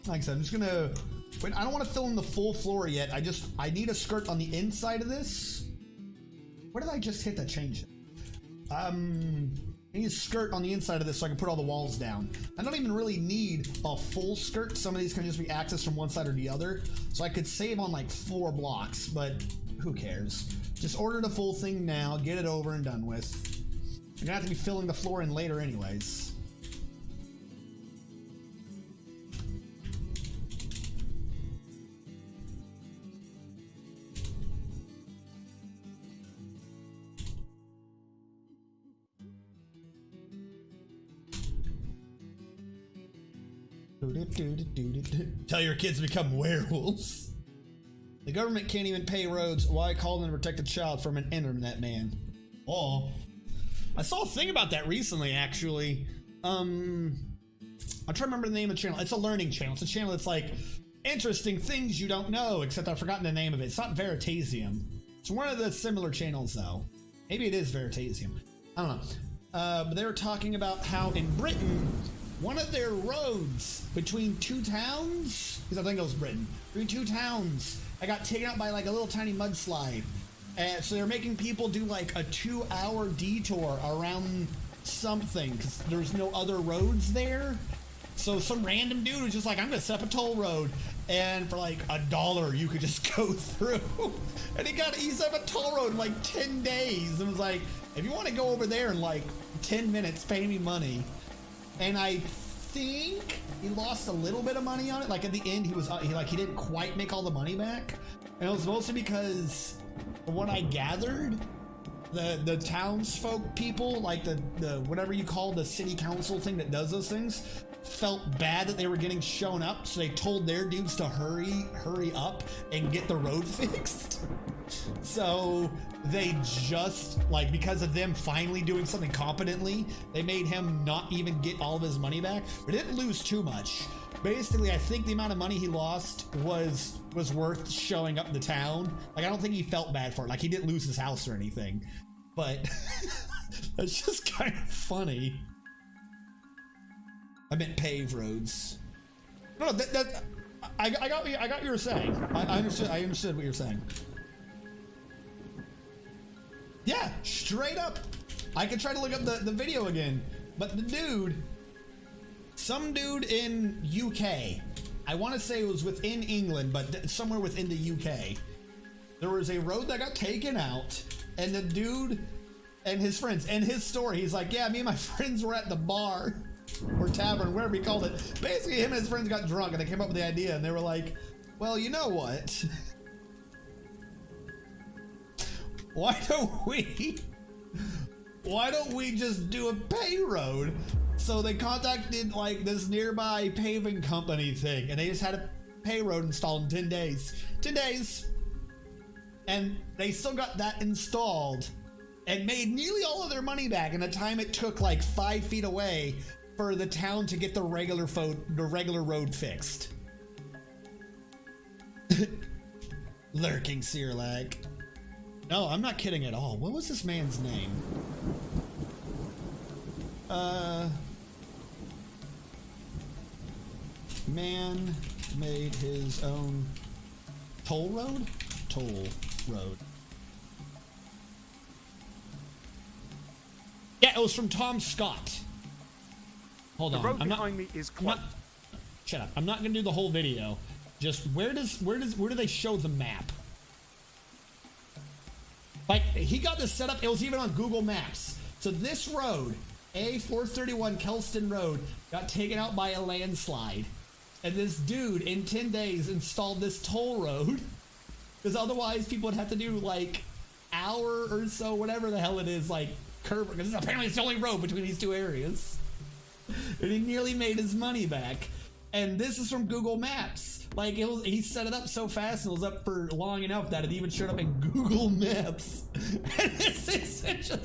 like I said, I'm just gonna wait. I don't want to fill in the full floor yet. I need a skirt on the inside of this. What did I just hit that changed it? I need a skirt on the inside of this so I can put all the walls down. I don't even really need a full skirt. Some of these can just be accessed from one side or the other. So I could save on like 4 blocks, but who cares? Just order the full thing now, get it over and done with. You're gonna have to be filling the floor in later anyways. Tell your kids to become werewolves. The government can't even pay roads. Why call them to protect a child from an internet man? Oh, I saw a thing about that recently, actually. I'm trying to remember the name of the channel. It's a learning channel. It's a channel that's like interesting things you don't know, except I've forgotten the name of it. It's not Veritasium. It's one of the similar channels, though. Maybe it is Veritasium. I don't know. But they were talking about how in Britain, one of their roads between 2 towns, because I think it was Britain, between 2 towns, I got taken out by like a little tiny mudslide. And so they're making people do like a 2-hour detour around something because there's no other roads there. So some random dude was just like, I'm gonna set up a toll road, and for like $1 you could just go through. And he set up a toll road in like 10 days and was like, if you want to go over there in like 10 minutes, pay me money. And I think he lost a little bit of money on it. Like at the end, he didn't quite make all the money back, and it was mostly because, from what I gathered, the townsfolk people, like the whatever you call the city council thing that does those things, felt bad that they were getting shown up, so they told their dudes to hurry up and get the road fixed. So they just, like, because of them finally doing something competently, they made him not even get all of his money back. But he didn't lose too much. Basically, I think the amount of money he lost was worth showing up the town. Like, I don't think he felt bad for it. Like, he didn't lose his house or anything. But that's just kind of funny. I meant paved roads. No, I got what you were saying. I understood what you're saying. Yeah, straight up. I could try to look up the video again, but the dude, some dude in UK, I want to say it was within England, but somewhere within the UK, there was a road that got taken out, and the dude and his friends, and his story, he's like, yeah, me and my friends were at the bar or tavern, whatever he called it. Basically, him and his friends got drunk, and they came up with the idea, and they were like, well, you know what? Why don't we just do a pay road? So they contacted like this nearby paving company thing, and they just had a pay road installed in 10 days. 10 days. And they still got that installed and made nearly all of their money back in the time it took, like 5 feet away for the town to get the regular road fixed. Lurking Searlag. No, I'm not kidding at all. What was this man's name? Man made his own toll road? Toll road. Yeah, it was from Tom Scott. Hold on. The road behind me is closed. Shut up. I'm not gonna do the whole video. Just where do they show the map? Like, he got this set up, it was even on Google Maps. So this road, A431 Kelston Road, got taken out by a landslide. And this dude, in 10 days, installed this toll road. Because otherwise, people would have to do, like, hour or so, whatever the hell it is, like, curve. Because apparently it's the only road between these 2 areas. And he nearly made his money back. And this is from Google Maps. Like, he set it up so fast and it was up for long enough that it even showed up in Google Maps. And it's essentially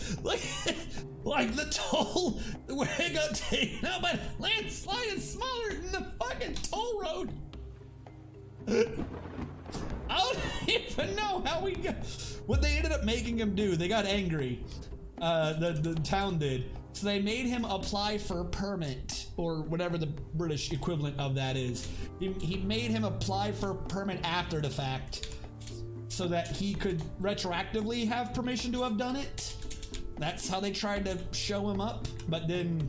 like the toll where it got taken out by the landslide is smaller than the fucking toll road. I don't even know how what they ended up making him do. They got angry. The town did. So they made him apply for a permit, or whatever the British equivalent of that is. He made him apply for a permit after the fact, so that he could retroactively have permission to have done it. That's how they tried to show him up, but then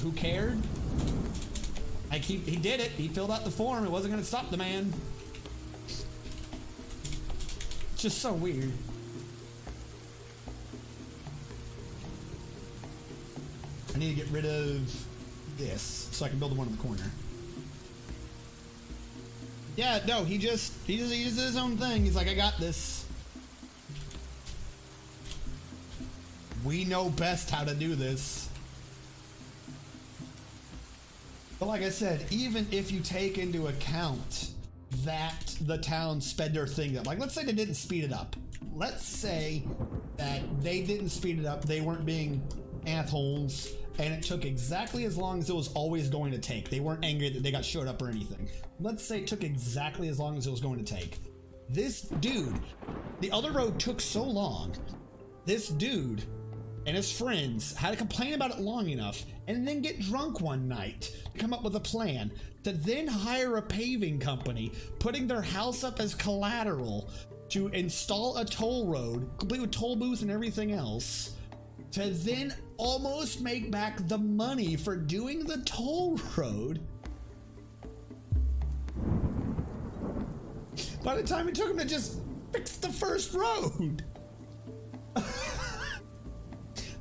who cared? Like, he did it. He filled out the form. It wasn't going to stop the man. It's just so weird. I need to get rid of this so I can build the one in the corner. Yeah, no, he just did his own thing. He's like, I got this. We know best how to do this. But like I said, even if you take into account that the town sped their thing up, like let's say they didn't speed it up. Let's say that they didn't speed it up. They weren't being assholes, and it took exactly as long as it was always going to take. They weren't angry that they got showed up or anything. Let's say it took exactly as long as it was going to take. This dude, the other road took so long. This dude and his friends had to complain about it long enough and then get drunk one night to come up with a plan to then hire a paving company, putting their house up as collateral to install a toll road, complete with toll booth and everything else, to then almost make back the money for doing the toll road. By the time it took him to just fix the first road.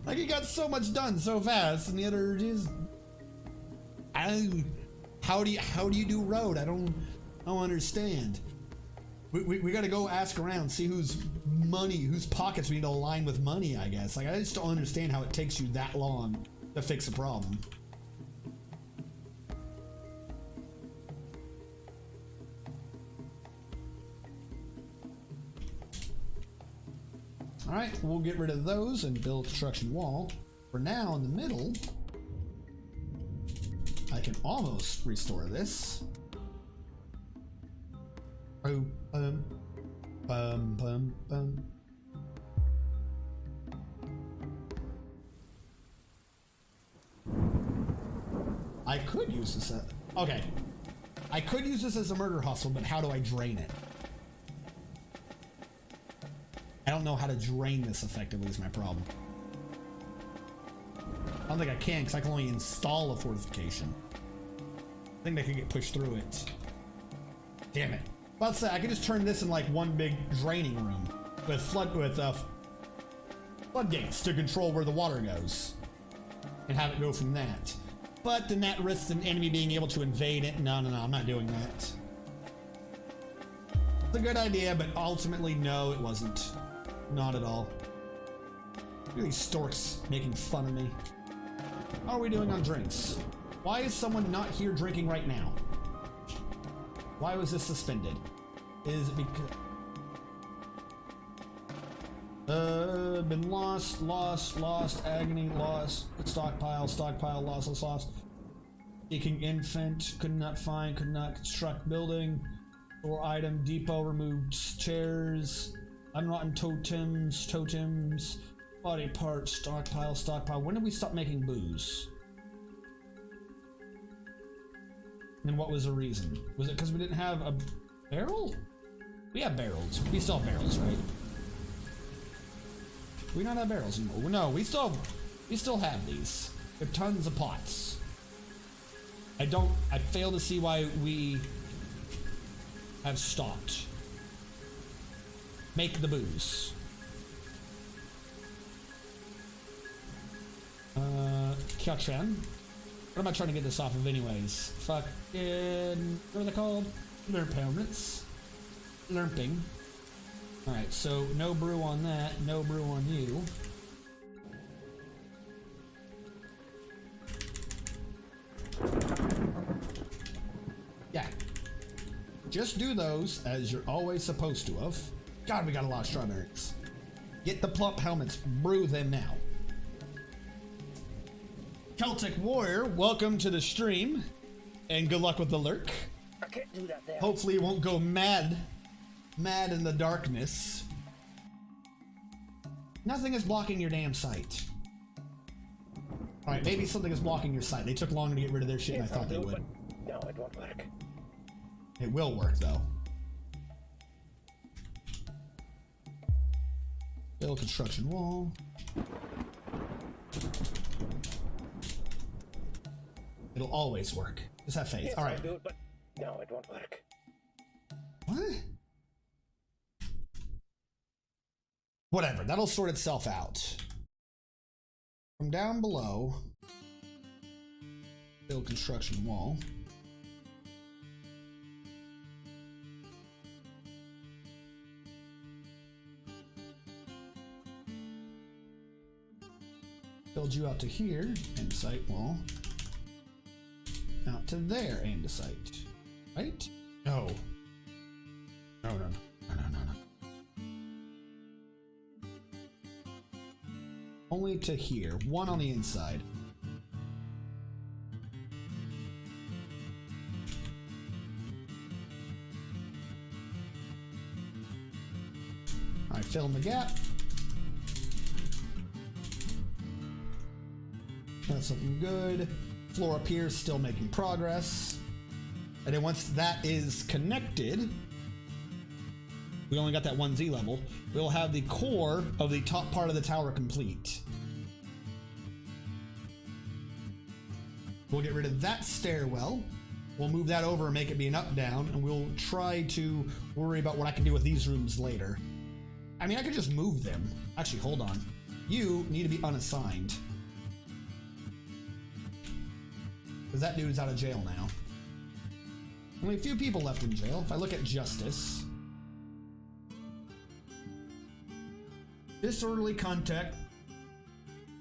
Like, he got so much done so fast, and the other is, how do you do road? I don't understand. We got to go ask around, see whose pockets we need to align with money, I guess. Like, I just don't understand how it takes you that long to fix a problem. All right, we'll get rid of those and build a construction wall. For now, in the middle, I can almost restore this. Boom, bum, bum, bum, bum. I could use this as, okay. I could use this as a murder hustle, but how do I drain it? I don't know how to drain this effectively is my problem. I don't think I can, because I can only install a fortification. I think they could get pushed through it. Damn it. Well, let's say I could just turn this in like one big draining room with floodgates to control where the water goes and have it go from that. But then that risks an enemy being able to invade it. No, I'm not doing that. It's a good idea, but ultimately, no, it wasn't. Not at all. Look at these storks making fun of me. How are we doing on drinks? Why is someone not here drinking right now? Why was this suspended? Is it because... been lost, agony, lost, stockpile, lost. Seeking infant, could not find, could not construct building. Store item, depot, removed chairs. Unrotten totems, body parts, stockpile. When did we stop making booze? And what was the reason? Was it because we didn't have a barrel? We have barrels. We still have barrels, right? We not have barrels anymore. No, we still have these. We have tons of pots. I fail to see why we have stopped. Make the booze. Kyochan. What am I trying to get this off of anyways? Fucking... what are they called? Lerpelments. Lerping. Alright, so no brew on that. No brew on you. Yeah. Just do those as you're always supposed to have. God, we got a lot of strawberries. Get the plump helmets. Brew them now. Celtic Warrior, welcome to the stream. And good luck with the lurk. I can't do that there. Hopefully you won't go mad in the darkness. Nothing is blocking your damn sight. Alright, maybe something is blocking your sight. They took longer to get rid of their shit than I thought they would. No, it won't work. It will work, though. Build construction wall. It'll always work. Just have faith. Yes, All right. I'll do it, but no, it won't work. What? Whatever. That'll sort itself out. From down below, build construction wall. Build you out to here, andesite wall. Out to there, andesite. Right? No. No, no, no, no, no, no. Only to here. One on the inside. Alright, fill in the gap. That's looking good. Floor up here is still making progress. And then once that is connected, we only got that 1Z level, we'll have the core of the top part of the tower complete. We'll get rid of that stairwell. We'll move that over and make it be an up-down, and we'll try to worry about what I can do with these rooms later. I mean, I could just move them. Actually, hold on. You need to be unassigned. Because that dude's out of jail now. Only a few people left in jail. If I look at justice. Disorderly contact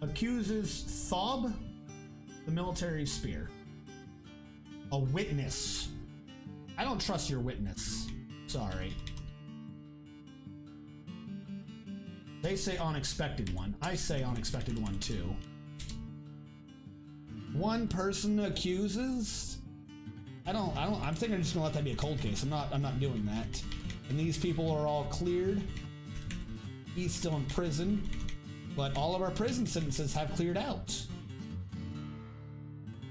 accuses Thob the military spear. A witness. I don't trust your witness. Sorry. They say unexpected one. I say unexpected one too. One person accuses? I'm thinking I'm just gonna let that be a cold case. I'm not doing that. And these people are all cleared. He's still in prison, but all of our prison sentences have cleared out.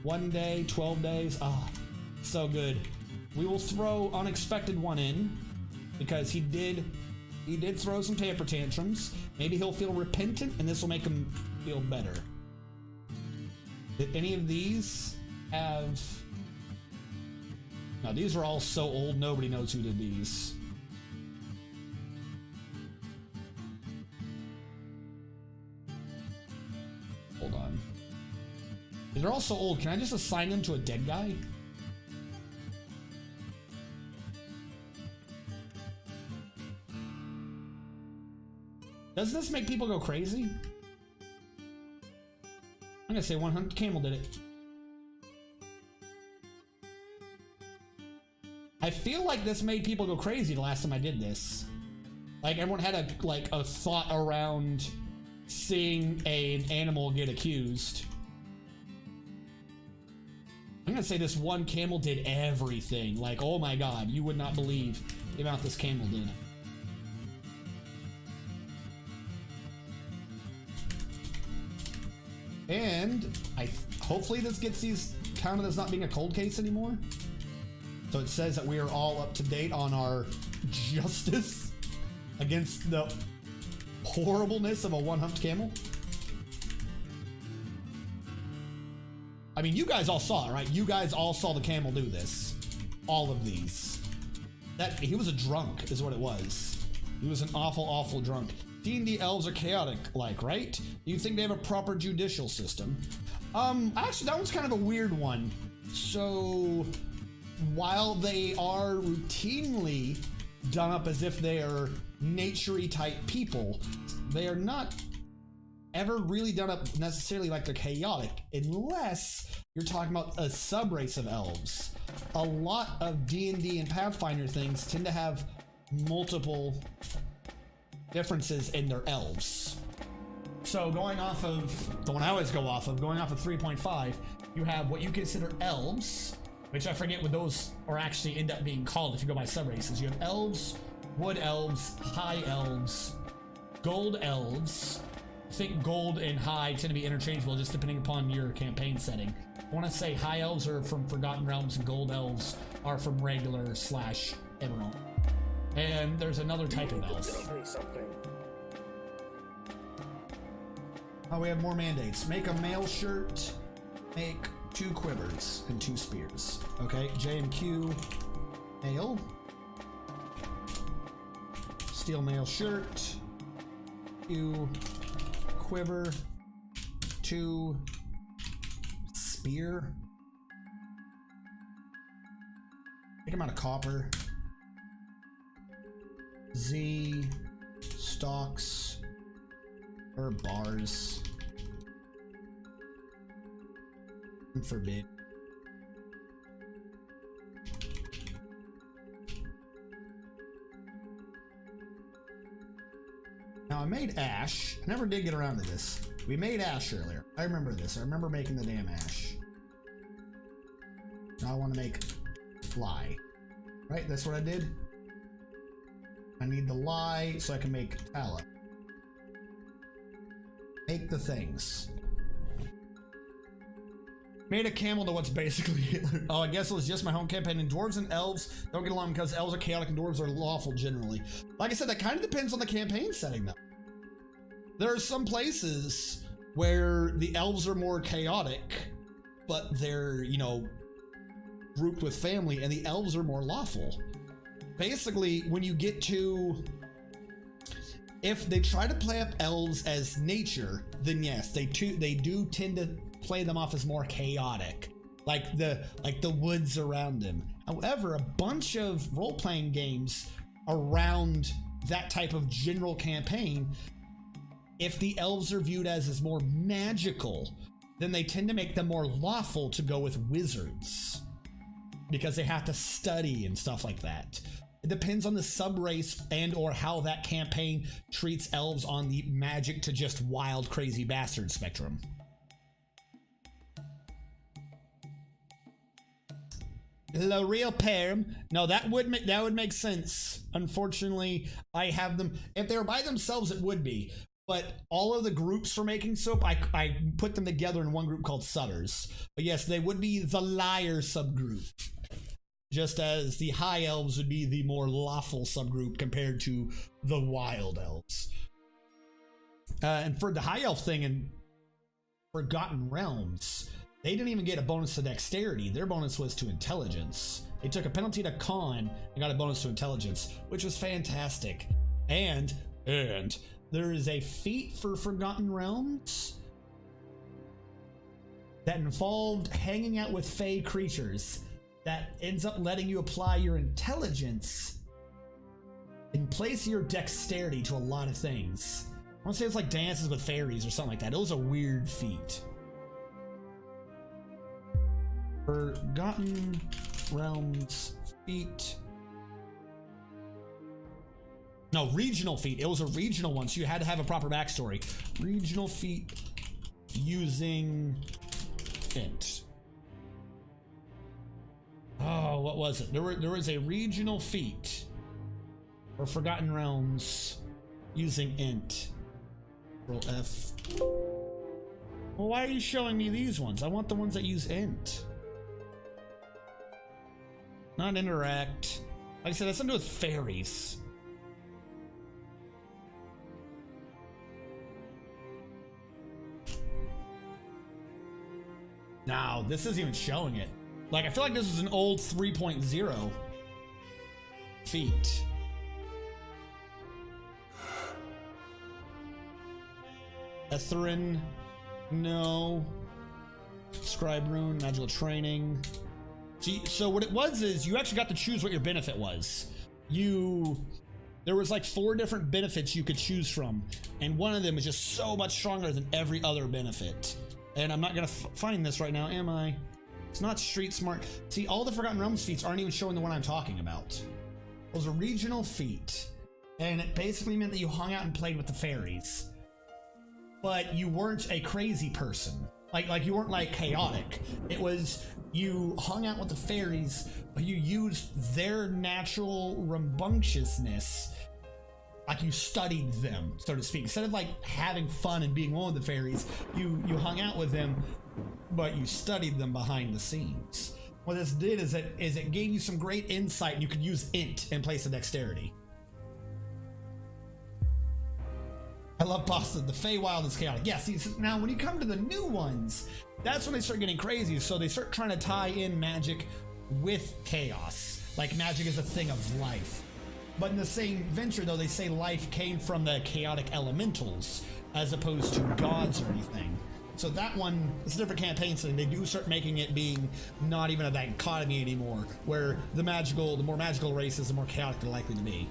1 day, 12 days. Ah, so good. We will throw unexpected one in because he did throw some temper tantrums. Maybe he'll feel repentant and this will make him feel better. Did any of these have... No, these are all so old, nobody knows who did these. Hold on. They're all so old, can I just assign them to a dead guy? Does this make people go crazy? I'm gonna say 100 Camel did it. I feel like this made people go crazy the last time I did this. Like everyone had a thought around seeing an animal get accused. I'm gonna say this one camel did everything. Like, oh my god, you would not believe the amount this camel did. And hopefully this gets these counted as not being a cold case anymore. So it says that we are all up to date on our justice against the horribleness of a one-humped camel. I mean, you guys all saw it, right? You guys all saw the camel do this. All of these. He was a drunk, is what it was. He was an awful, awful drunk. D&D elves are chaotic, right? Do you think they have a proper judicial system? Actually, that one's kind of a weird one. So, while they are routinely done up as if they are nature-y type people, they are not ever really done up necessarily like they're chaotic, unless you're talking about a subrace of elves. A lot of D&D and Pathfinder things tend to have multiple differences in their elves. So going off of the one I always go off of, going off of 3.5, you have what you consider elves, which I forget what those are actually end up being called if you go by subraces. You have elves, wood elves, high elves, gold elves, think gold and high tend to be interchangeable just depending upon your campaign setting. I want to say high elves are from Forgotten Realms and gold elves are from regular / Emerald. And there's another type of elf. Oh, we have more mandates. Make a mail shirt. Make 2 quivers and 2 spears. Okay, J and Q. Mail. Steel mail shirt. Q. Quiver. 2. Spear. Take him out of copper. Z. Stocks. Or bars. And forbid. Now I made ash. I never did get around to this. We made ash earlier. I remember this. I remember making the damn ash. Now I want to make lye. Right? That's what I did? I need the lye so I can make tallow. Make the things. Made a camel to what's basically oh, I guess it was just my home campaign. And dwarves and elves don't get along because elves are chaotic and dwarves are lawful generally. Like I said, that kind of depends on the campaign setting though. There are some places where the elves are more chaotic, but they're, you know, grouped with family, and the elves are more lawful. Basically, when you get to, if they try to play up elves as nature, then yes, they do tend to play them off as more chaotic, like the woods around them. However, a bunch of role-playing games around that type of general campaign, if the elves are viewed as more magical, then they tend to make them more lawful to go with wizards because they have to study and stuff like that. It depends on the subrace and or how that campaign treats elves on the magic to just wild crazy bastard spectrum. The real pair. No, that would make sense. Unfortunately, I have them. If they were by themselves, it would be. But all of the groups for making soap, I put them together in one group called Sutters. But yes, they would be the liar subgroup. Just as the high elves would be the more lawful subgroup compared to the wild elves. And for the high elf thing in Forgotten Realms, they didn't even get a bonus to dexterity. Their bonus was to intelligence. They took a penalty to con and got a bonus to intelligence, which was fantastic. And there is a feat for Forgotten Realms that involved hanging out with fey creatures that ends up letting you apply your intelligence in place of your dexterity to a lot of things. I want to say it's like dances with fairies or something like that. It was a weird feat. Forgotten Realms feat. No, regional feat. It was a regional one, so you had to have a proper backstory. Regional feat using int. Oh, what was it? There was a regional feat for Forgotten Realms using int. Roll F. Well, why are you showing me these ones? I want the ones that use int. Not interact. Like I said, that's something to do with fairies. Now, this isn't even showing it. Like, I feel like this is an old 3.0 feat. Etherin, no. Scribe rune, magical training. See, so what it was is you actually got to choose what your benefit was. There was like 4 different benefits you could choose from, and one of them is just so much stronger than every other benefit. And I'm not gonna find this right now, am I? It's not street smart. See, all the Forgotten Realms feats aren't even showing the one I'm talking about. It was a regional feat, and it basically meant that you hung out and played with the fairies. But you weren't a crazy person. Like you weren't like chaotic. It was you hung out with the fairies, but you used their natural rambunctiousness Like you studied them, so to speak. Instead of like having fun and being one with the fairies, you hung out with them, but you studied them behind the scenes. What this did is it gave you some great insight, and you could use int in place of dexterity. I love pasta. The Feywild is chaotic. Yeah, see, now when you come to the new ones, that's when they start getting crazy. So they start trying to tie in magic with chaos. Like magic is a thing of life. But in the same venture, though, they say life came from the chaotic elementals as opposed to gods or anything. So that one, it's a different campaign, so they do start making it being not even a dichotomy anymore, where the more magical races, the more chaotic they're likely to be.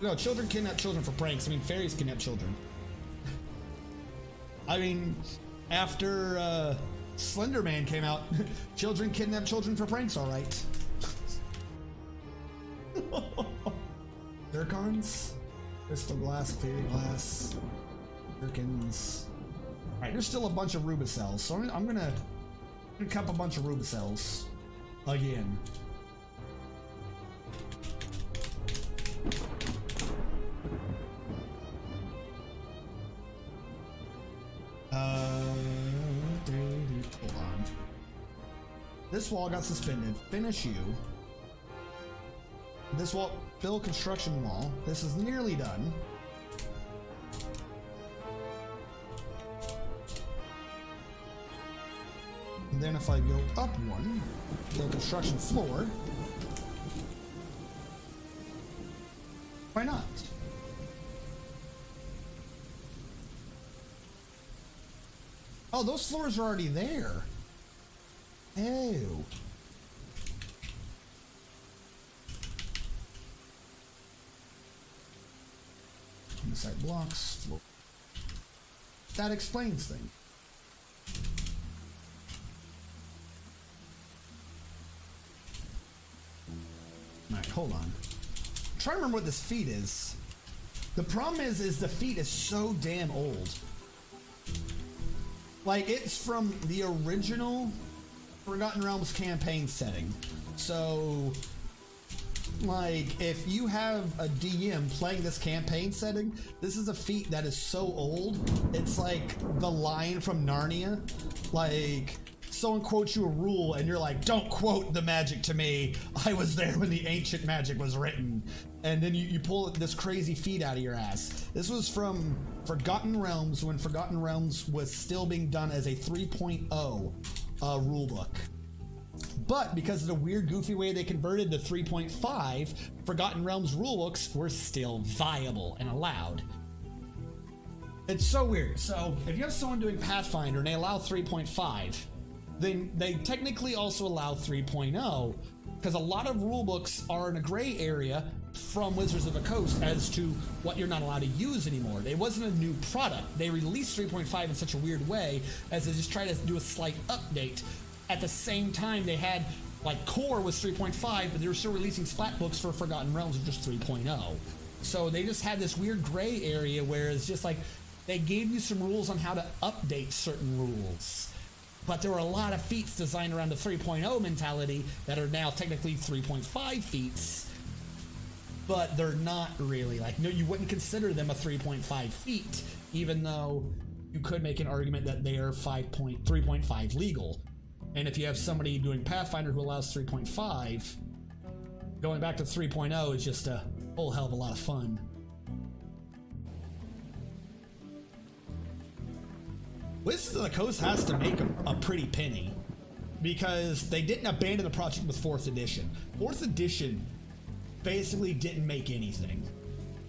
No, children kidnap children for pranks. I mean, fairies kidnap children. I mean, after Slender Man came out, children kidnap children for pranks, all right. Zircons, crystal glass, clear glass, Zircons. All right, there's still a bunch of Rubicells, so I'm gonna cup a bunch of Rubicells again. Hold on. This wall got suspended. Finish you. This wall, build construction wall. This is nearly done. And then if I go up one, build construction floor. Why not? Oh, those floors are already there. Ew. Inside blocks, floor. That explains things. Alright, hold on. I'm trying to remember what this feat is. The problem is the feat is so damn old. Like, it's from the original Forgotten Realms campaign setting. So, like, if you have a DM playing this campaign setting, this is a feat that is so old. It's like the line from Narnia. Like, someone quotes you a rule and you're like, don't quote the magic to me. I was there when the ancient magic was written. And then you pull this crazy feat out of your ass. This was from Forgotten Realms, when Forgotten Realms was still being done as a 3.0 rulebook. But because of the weird, goofy way they converted to 3.5, Forgotten Realms rulebooks were still viable and allowed. It's so weird. So if you have someone doing Pathfinder and they allow 3.5, then they technically also allow 3.0, because a lot of rulebooks are in a gray area from Wizards of the Coast as to what you're not allowed to use anymore. It wasn't a new product. They released 3.5 in such a weird way as they just try to do a slight update. At the same time, they had, like, Core was 3.5, but they were still releasing splat books for Forgotten Realms of just 3.0. So they just had this weird gray area where it's just like they gave you some rules on how to update certain rules. But there were a lot of feats designed around the 3.0 mentality that are now technically 3.5 feats, but they're not really. Like, no, you wouldn't consider them a 3.5 feat, even though you could make an argument that they are 3.5 legal. And if you have somebody doing Pathfinder who allows 3.5, going back to 3.0 is just a whole hell of a lot of fun. Wizards of the Coast has to make a pretty penny, because they didn't abandon the project with 4th edition. 4th edition basically didn't make anything.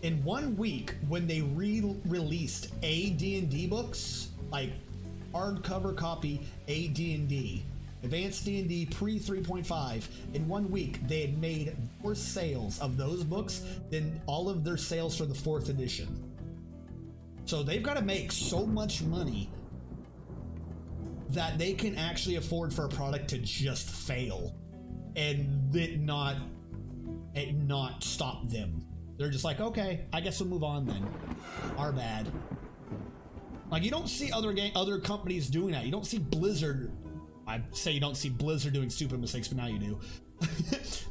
In 1 week, when they re-released AD&D books, like hardcover copy AD&D, Advanced D&D pre 3.5, in 1 week they had made more sales of those books than all of their sales for the 4th edition. So they've got to make so much money that they can actually afford for a product to just fail and it not stop them. They're just like, okay, I guess we'll move on then. Our bad. Like, you don't see other companies doing that. You don't see Blizzard. I'd say you don't see Blizzard doing stupid mistakes, but now you do.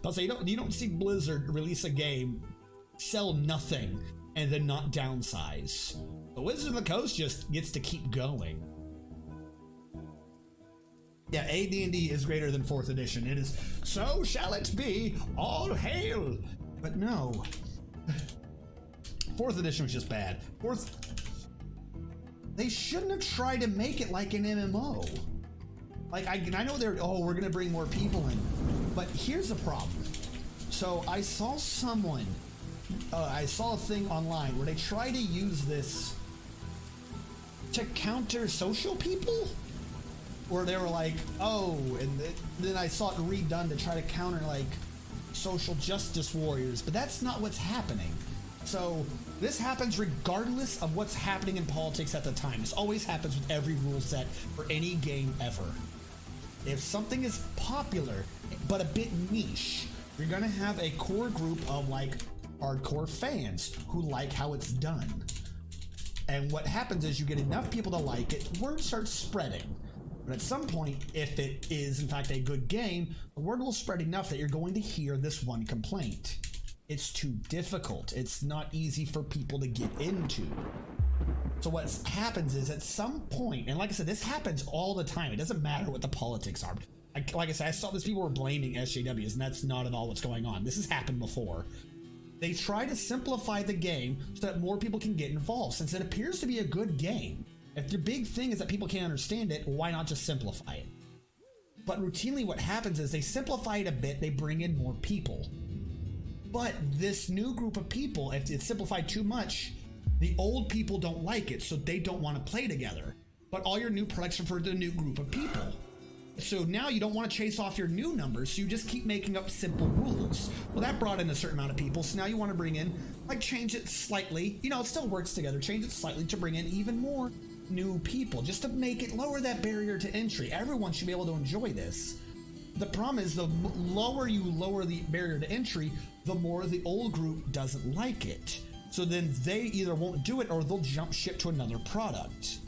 I'll say you don't see Blizzard release a game, sell nothing, and then not downsize. The Wizard of the Coast just gets to keep going. Yeah, AD&D is greater than 4th edition. It is, so shall it be, all hail. But no. 4th edition was just bad. They shouldn't have tried to make it like an MMO. Like, I know they're, oh, we're gonna bring more people in. But here's the problem. So I saw I saw a thing online where they try to use this to counter social people. Where they were like, oh, and then I saw it redone to try to counter like social justice warriors, but that's not what's happening. So this happens regardless of what's happening in politics at the time. This always happens with every rule set for any game ever. If something is popular but a bit niche, you're gonna have a core group of like hardcore fans who like how it's done. And what happens is you get enough people to like it, word starts spreading. But at some point, if it is in fact a good game, the word will spread enough that you're going to hear this one complaint. It's too difficult. It's not easy for people to get into. So what happens is at some point, and like I said, this happens all the time. It doesn't matter what the politics are. Like I said, I saw this, people were blaming SJWs, and that's not at all what's going on. This has happened before. They try to simplify the game so that more people can get involved, since it appears to be a good game. If the big thing is that people can't understand it, why not just simplify it? But routinely what happens is they simplify it a bit, they bring in more people. But this new group of people, if it's simplified too much, the old people don't like it, so they don't want to play together. But all your new products are for the new group of people. So now you don't want to chase off your new numbers, so you just keep making up simple rules. Well, that brought in a certain amount of people, so now you want to bring in, like, change it slightly. You know, it still works together. Change it slightly to bring in even more new people, just to make it lower that barrier to entry. Everyone should be able to enjoy this. The problem is the lower you lower the barrier to entry, the more the old group doesn't like it. So then they either won't do it or they'll jump ship to another product.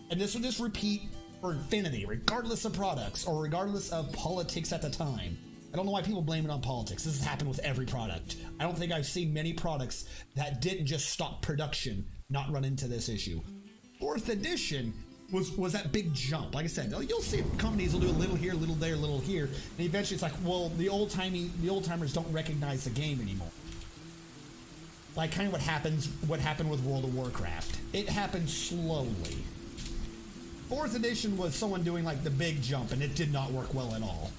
And this will just repeat for infinity, regardless of products or regardless of politics at the time. I don't know why people blame it on politics. This has happened with every product. I don't think I've seen many products that didn't just stop production not run into this issue. 4th edition was that big jump. Like I said, you'll see companies will do a little here, a little there, a little here, and eventually it's like, well, the old timers don't recognize the game anymore. Like kind of what happened with World of Warcraft. It happened slowly. 4th edition was someone doing like the big jump, and it did not work well at all.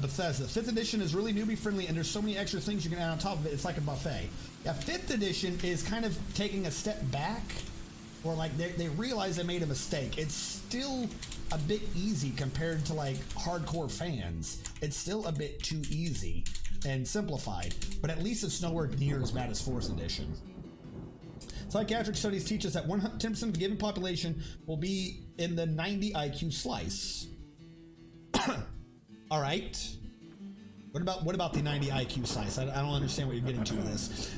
Bethesda. 5th edition is really newbie friendly, and there's so many extra things you can add on top of it. It's like a buffet. Yeah, 5th edition is kind of taking a step back, or like they realize they made a mistake. It's still a bit easy compared to like hardcore fans. It's still a bit too easy and simplified, but at least it's nowhere near as bad as 4th edition. Psychiatric studies teach us that 10% of the given population will be in the 90 IQ slice. All right. What about the 90 IQ slice? I don't understand what you're getting to with this.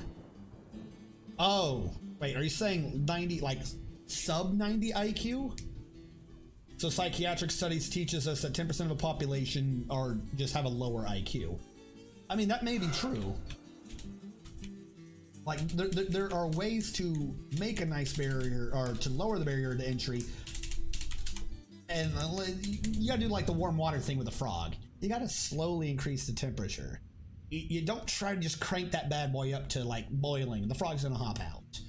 Oh, wait, are you saying 90, like sub 90 IQ? So psychiatric studies teaches us that 10% of the population are just have a lower IQ. I mean, that may be true. Like, there are ways to make a nice barrier, or to lower the barrier to entry. And you gotta do like the warm water thing with a frog. You gotta slowly increase the temperature. You don't try to just crank that bad boy up to like boiling. The frog's gonna hop out.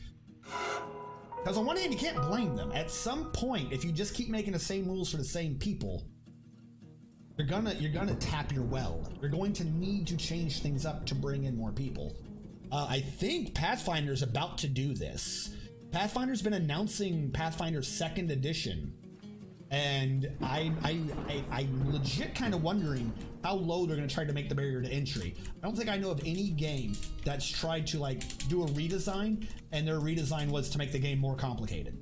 Because on one hand, you can't blame them. At some point, if you just keep making the same rules for the same people, you're gonna tap your well. You're going to need to change things up to bring in more people. I think Pathfinder's about to do this. Pathfinder's been announcing Pathfinder 2nd edition, and I'm legit kind of wondering how low they're going to try to make the barrier to entry. I don't think I know of any game that's tried to like do a redesign, and their redesign was to make the game more complicated.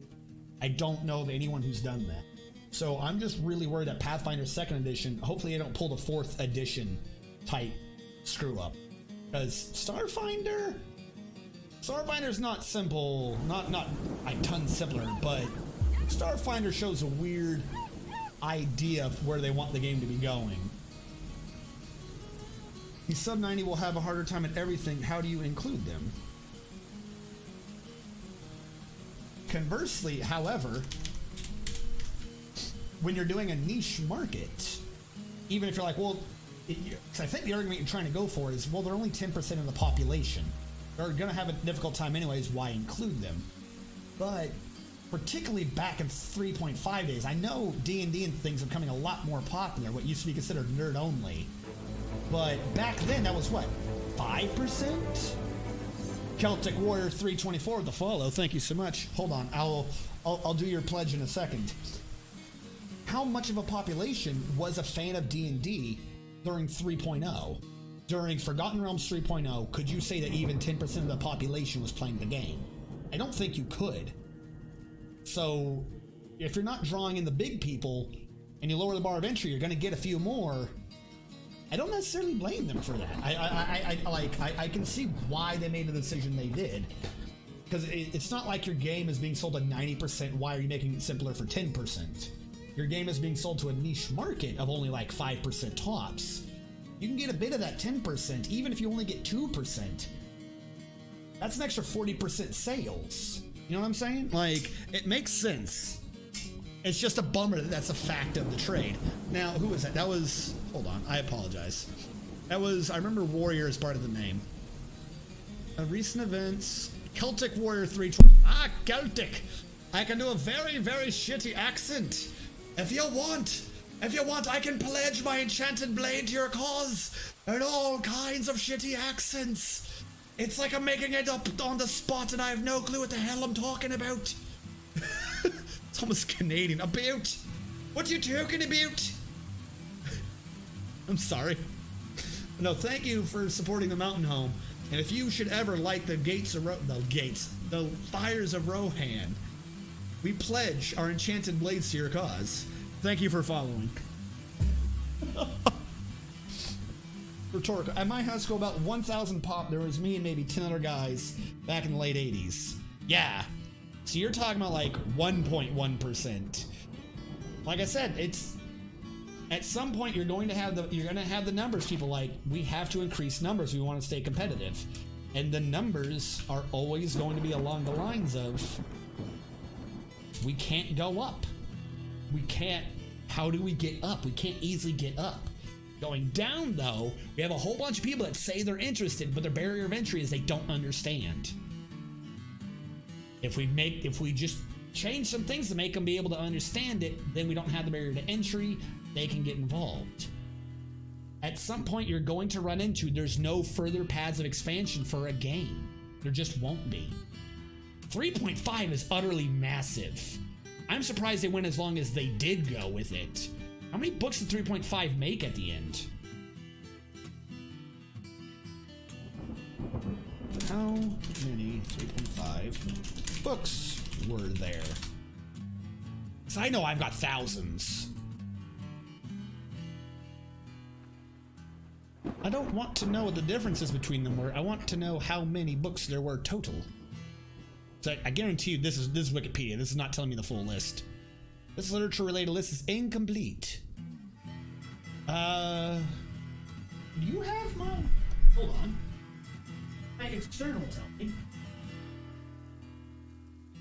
I don't know of anyone who's done that. So I'm just really worried that Pathfinder 2nd edition, hopefully they don't pull the 4th edition type screw up. Because Starfinder's not simple, not a ton simpler, but Starfinder shows a weird idea of where they want the game to be going. The sub 90 will have a harder time at everything. How do you include them? Conversely, however, when you're doing a niche market, even if you're like, well, because I think the argument you're trying to go for is, well, they're only 10% of the population. They're going to have a difficult time anyways. Why include them? But particularly back in 3.5 days, I know D&D and things are becoming a lot more popular, what used to be considered nerd only. But back then, that was what, 5%? Celtic Warrior 324 with the follow. Thank you so much. Hold on, I'll do your pledge in a second. How much of a population was a fan of D&D during 3.0? During Forgotten Realms 3.0, could you say that even 10% of the population was playing the game? I don't think you could. So, if you're not drawing in the big people, and you lower the bar of entry, you're going to get a few more. I don't necessarily blame them for that. I can see why they made the decision they did. Because it's not like your game is being sold at 90%, why are you making it simpler for 10%? Your game is being sold to a niche market of only like 5% tops. You can get a bit of that 10%, even if you only get 2%. That's an extra 40% sales. You know what I'm saying? Like, it makes sense. It's just a bummer that that's a fact of the trade. Now, who was that? That was... Hold on, I apologize. That was... I remember Warrior as part of the name. Recent events... Celtic Warrior 320... Ah, Celtic! I can do a very, very shitty accent. If you want, I can pledge my enchanted blade to your cause in all kinds of shitty accents. It's like I'm making it up on the spot and I have no clue what the hell I'm talking about. It's almost Canadian. About? What you talking about? I'm sorry. No, thank you for supporting the Mountain Home. And if you should ever like the the Fires of Rohan, we pledge our enchanted blades to your cause. Thank you for following. Rhetorical. At my high school, about 1,000 pop, there was me and maybe 10 other guys back in the late 80s. Yeah. So you're talking about like 1.1%. Like I said, it's at some point you're going to have the numbers. People like, we have to increase numbers. We want to stay competitive. And the numbers are always going to be along the lines of, we can't go up. We can't. How do we get up? We can't easily get up. Going down, though, we have a whole bunch of people that say they're interested, but their barrier of entry is they don't understand. If we just change some things to make them be able to understand it, then we don't have the barrier to entry. They can get involved. At some point, you're going to run into there's no further paths of expansion for a game. There just won't be. 3.5 is utterly massive. I'm surprised they went as long as they did go with it. How many books did 3.5 make at the end? How many 3.5 books were there? Because I know I've got thousands. I don't want to know what the differences between them were. I want to know how many books there were total. So I guarantee you this is Wikipedia. This is not telling me the full list. This literature-related list is incomplete. Do you have my... Hold on. My external tell me.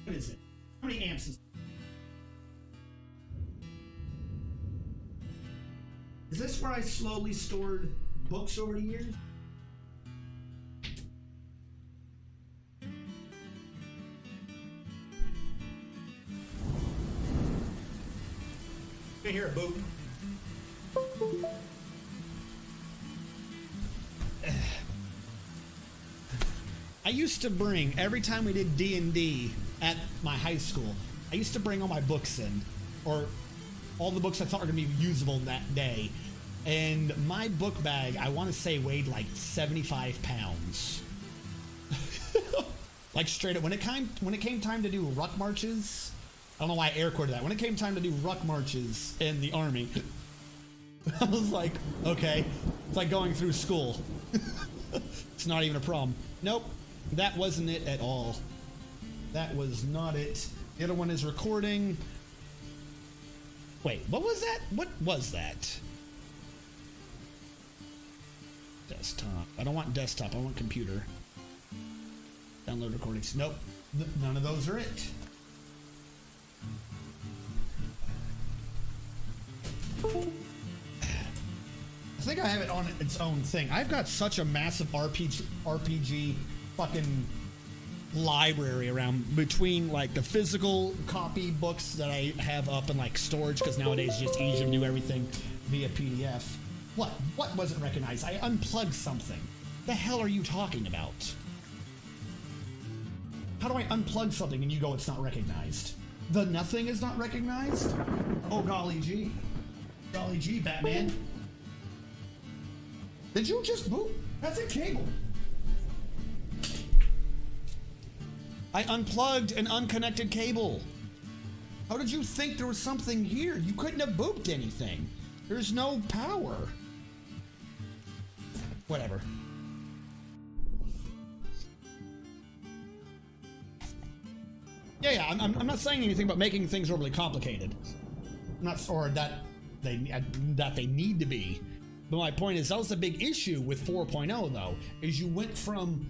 What is it? How many amps is... Is this where I slowly stored books over the years? You hear a boop. I used to bring, every time we did D&D at my high school, I used to bring all my books in, or all the books I thought were going to be usable that day. And my book bag, I want to say, weighed like 75 pounds. Like straight up. When it came time to do ruck marches, I don't know why I air quoted that. When it came time to do ruck marches in the army, I was like, okay, it's like going through school. It's not even a problem. Nope, that wasn't it at all. That was not it. The other one is recording. Wait, what was that? What was that? Desktop. I don't want desktop. I want computer. Download recordings. Nope. None of those are it. I think I have it on its own thing. I've got such a massive RPG fucking library around between like the physical copy books that I have up in like storage, because nowadays it's just easier to do everything via PDF. What wasn't recognized? I unplugged something. The hell are you talking about? How do I unplug something and you go it's not recognized? The nothing is not recognized? Oh golly gee. Golly gee, Batman. Did you just boot? That's a cable. I unplugged an unconnected cable. How did you think there was something here? You couldn't have booped anything. There's no power. Whatever. Yeah, I'm not saying anything about making things overly complicated. Not, or that they need to be. But my point is, that was a big issue with 4.0 though, is you went from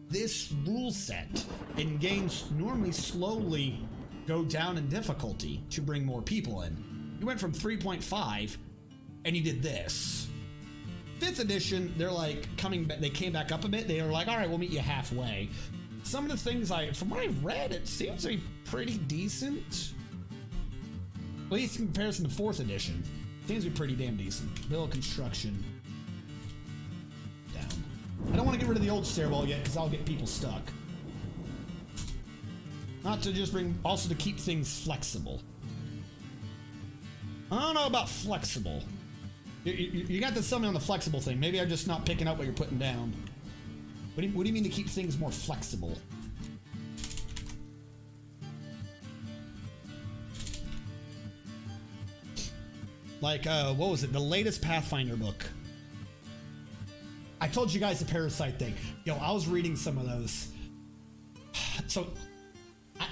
this rule set, and games normally slowly go down in difficulty to bring more people in. You went from 3.5 and you did this. 5th edition, they're like coming back, they came back up a bit. They were like, all right, we'll meet you halfway. Some of the things from what I've read, it seems to be pretty decent. At least in comparison to 4th edition. Seems to be pretty damn decent. Build construction. Down. I don't want to get rid of the old stairwell yet because I'll get people stuck. Not to just bring, also to keep things flexible. I don't know about flexible. You got to sell me on the flexible thing. Maybe I'm just not picking up what you're putting down. What do you mean to keep things more flexible? Like, what was it? The latest Pathfinder book. I told you guys the Parasite thing. Yo, I was reading some of those. So,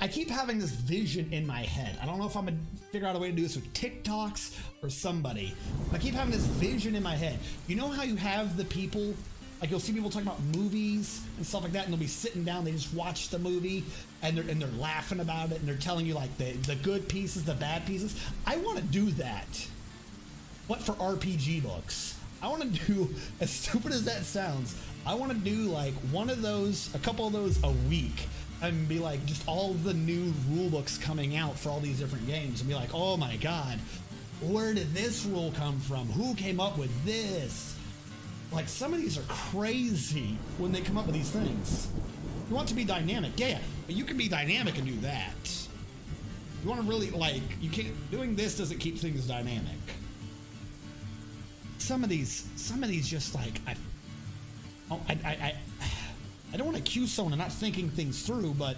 I keep having this vision in my head. I don't know if I'm gonna figure out a way to do this with TikToks or somebody. I keep having this vision in my head. You know how you have the people, like you'll see people talking about movies and stuff like that, and they'll be sitting down, they just watch the movie, and they're laughing about it, and they're telling you like the good pieces, the bad pieces. I want to do that. What for RPG books? I want to do, as stupid as that sounds, I want to do like one of those, a couple of those a week, and be like just all the new rule books coming out for all these different games, and be like, oh my god, where did this rule come from? Who came up with this? Like, some of these are crazy when they come up with these things. You want to be dynamic, yeah, but you can be dynamic and do that. You want to really, like, you can't, doing this doesn't keep things dynamic. Some of these just like, I don't want to accuse someone of not thinking things through, but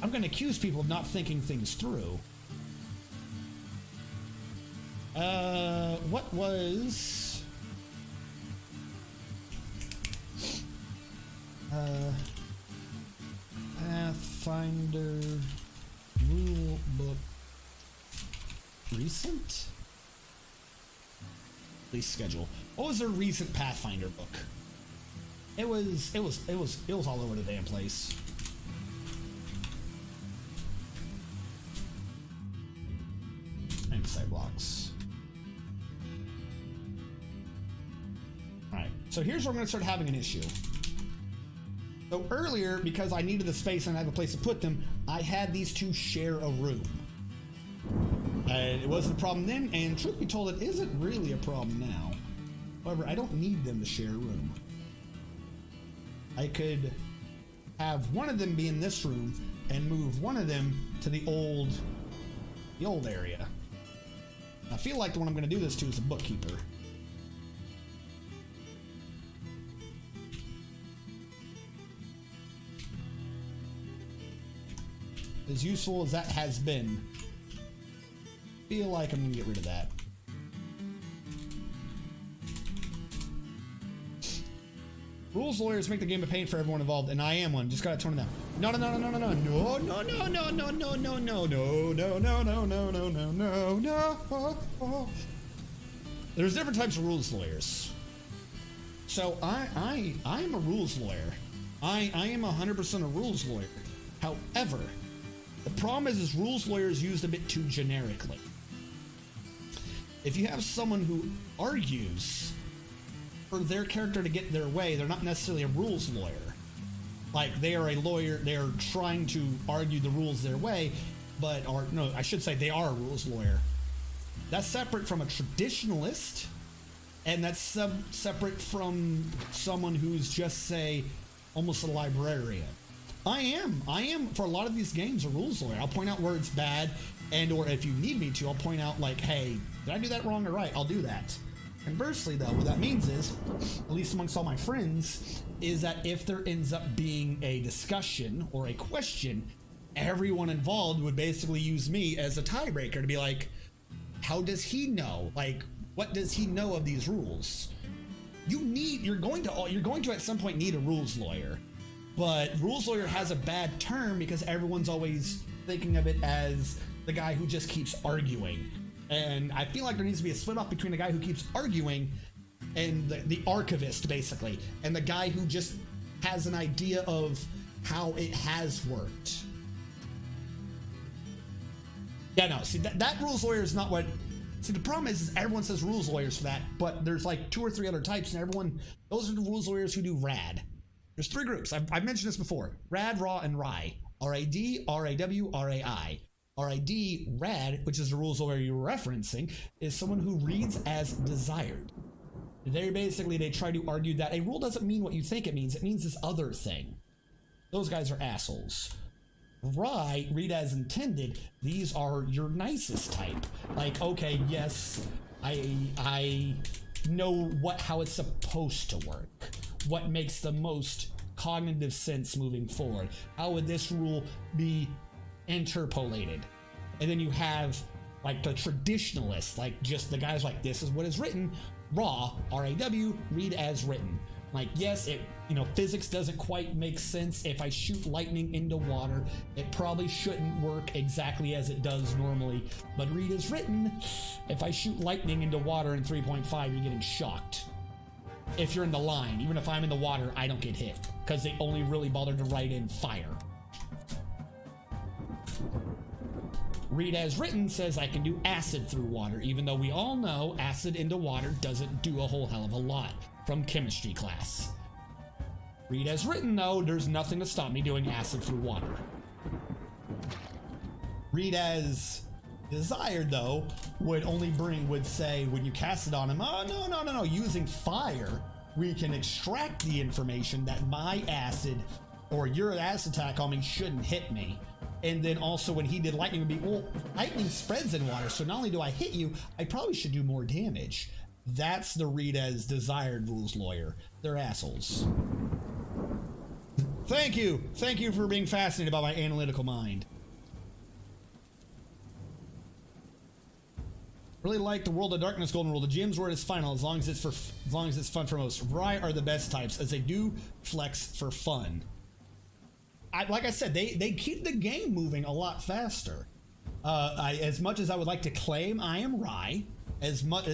I'm going to accuse people of not thinking things through. What was... Pathfinder rule book recent? Release schedule. What was their recent Pathfinder book? It was all over the damn place. Insight blocks. Alright, so here's where I'm going to start having an issue. So earlier, because I needed the space and I have a place to put them, I had these two share a room. And it wasn't a problem then, and truth be told, it isn't really a problem now. However, I don't need them to share a room. I could have one of them be in this room and move one of them to the old area. I feel like the one I'm going to do this to is a bookkeeper. As useful as that has been, I feel like I'm going to get rid of that. Rules lawyers make the game a pain for everyone involved, and I am one. Just gotta tone it down. No. There's different types of rules lawyers. So I'm a rules lawyer. I am 100% a rules lawyer. However, the problem is rules lawyers used a bit too generically. If you have someone who argues for their character to get their way, they're not necessarily a rules lawyer. Like, they are a lawyer, they're trying to argue the rules their way, I should say they are a rules lawyer. That's separate from a traditionalist, and that's separate from someone who's just, say, almost a librarian. I am for a lot of these games a rules lawyer. I'll point out where it's bad, and or if you need me to, I'll point out like, hey, did I do that wrong or right? I'll do that. Conversely though, what that means is, at least amongst all my friends, is that if there ends up being a discussion or a question, everyone involved would basically use me as a tiebreaker to be like, how does he know? Like, what does he know of these rules? You're going to at some point need a rules lawyer. But rules lawyer has a bad term because everyone's always thinking of it as the guy who just keeps arguing. And I feel like there needs to be a split off between the guy who keeps arguing and the archivist, basically, and the guy who just has an idea of how it has worked. Yeah, no, see, that rules lawyer is not what... See, the problem is everyone says rules lawyers for that, but there's like 2 or 3 other types, and those are the rules lawyers who do RAD. There's 3 groups. I've mentioned this before. RAD, RAW, and RAI. R-A-D, R-A-W, R-A-I. R-I-D, RAD, which is the rules lawyer you're referencing, is someone who reads as desired. They try to argue that a rule doesn't mean what you think it means this other thing. Those guys are assholes. RAI, read as intended, these are your nicest type. Like, okay, yes, I know how it's supposed to work. What makes the most cognitive sense moving forward? How would this rule be interpolated? And then you have like the traditionalists, like just the guys like, this is what is written. Raw, R-A-W, read as written. Like, yes, physics doesn't quite make sense. If I shoot lightning into water, it probably shouldn't work exactly as it does normally. But read as written, if I shoot lightning into water in 3.5, you're getting shocked. If you're in the line, even if I'm in the water, I don't get hit because they only really bothered to write in fire. Read as written says I can do acid through water, even though we all know acid into water doesn't do a whole hell of a lot from chemistry class. Read as written though, there's nothing to stop me doing acid through water. Read as desired though would say when you cast it on him, oh no, using fire we can extract the information that my acid or your acid attack on me shouldn't hit me. And then also when he did lightning, would be, well, lightning spreads in water, so not only do I hit you, I probably should do more damage. That's the read as desired rules lawyer. They're assholes. Thank you for being fascinated by my analytical mind. Really like the World of Darkness golden rule. The GM's word is final as long as it's fun for most. RAI are the best types as they do flex for fun. Like I said, they keep the game moving a lot faster. As much as I would like to claim I am RAI, as much